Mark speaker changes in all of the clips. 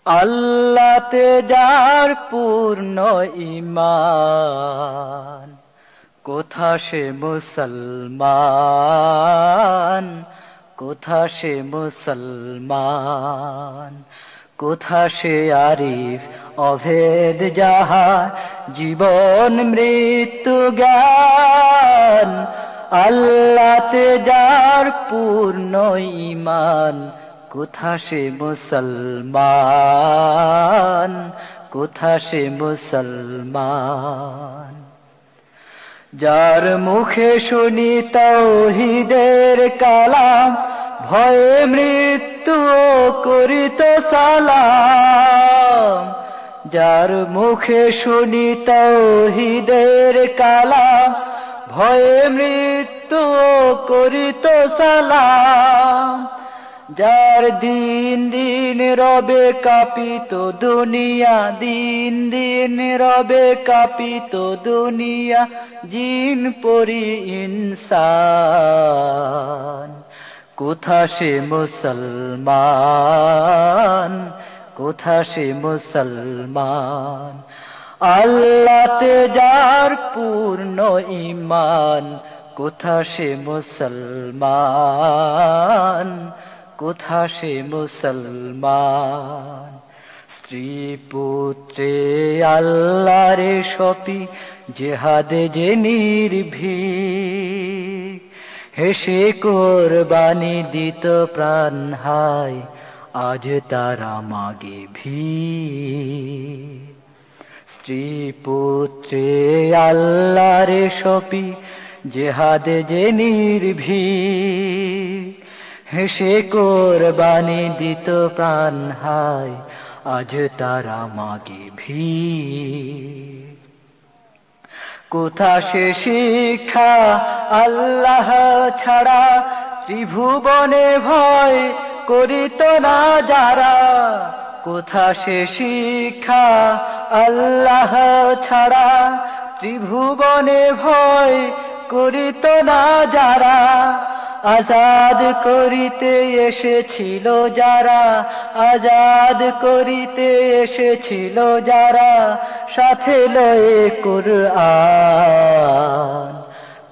Speaker 1: আল্লাহতে যার পূর্ণ ঈমান, কোথা সে মুসলমান, কোথা সে মুসলমান, কোথা সে আরিফ অভেদ যাহার জীবন মৃত্যু জ্ঞান। আল্লাহতে যার পূর্ণ ঈমান, কোথা সে মুসলমান, কোথা সে মুসলমান। যার মুখে শুনি তাওহীদের কালাম, ভয়ে মৃত্যু করিত সালাম। যার মুখে শুনি তাওহীদের কালাম, ভয়ে মৃত্যু করিত সালাম। যার দিন দিন রবে কাঁপিত দুনিয়া, দিন দিন রবে কাঁপিত দুনিয়া, জিন পরি ইনসান। কোথা সে মুসলমান, কোথা সে মুসলমান। আল্লাহতে যার পূর্ণ ঈমান, কোথা সে মুসলমান, কোথা সে মুসলমান। স্ত্রী পুত্রে আল্লাহরে সপি জেহাদে যে নির্ভীক, হেসে কোরবানি দিত প্রাণ হায়, আজ তারা মাগে ভিক। স্ত্রী পুত্রে আল্লাহরে সপি জেহাদে যে নির্ভীক, হেসে কোরবানি দিত প্রাণ হায়, আজ তারা মাগে ভিক। কোথা সে শিক্ষা আল্লাহ ছাড়া, ত্রিভুবনে ভয় করিত না যারা। কোথা সে শিক্ষা আল্লাহ ছাড়া, ত্রিভুবনে ভয় করিত না যারা। আজাদ করিতে এসেছিল যারা, আজাদ করিতে এসেছিল যারা, সাথে লয়ে কুরআন।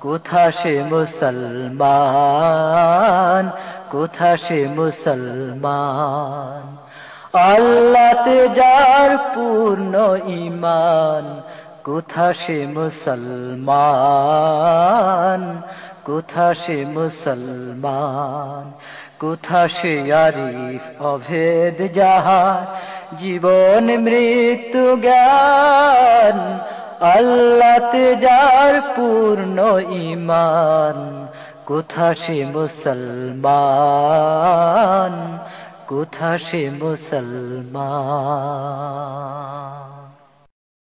Speaker 1: কোথা সে মুসলমান, কোথা সে মুসলমান। আল্লাহতে যার পূর্ণ ঈমান, কোথা সে মুসলমান, কোথা সে মুসলমান। কোথা সে আরিফ অভেদ যাহার জীবন মৃত্যু জ্ঞান। আল্লাহতে যার পূর্ণ ঈমান, কোথা সে মুসলমান, কোথা সে মুসলমান।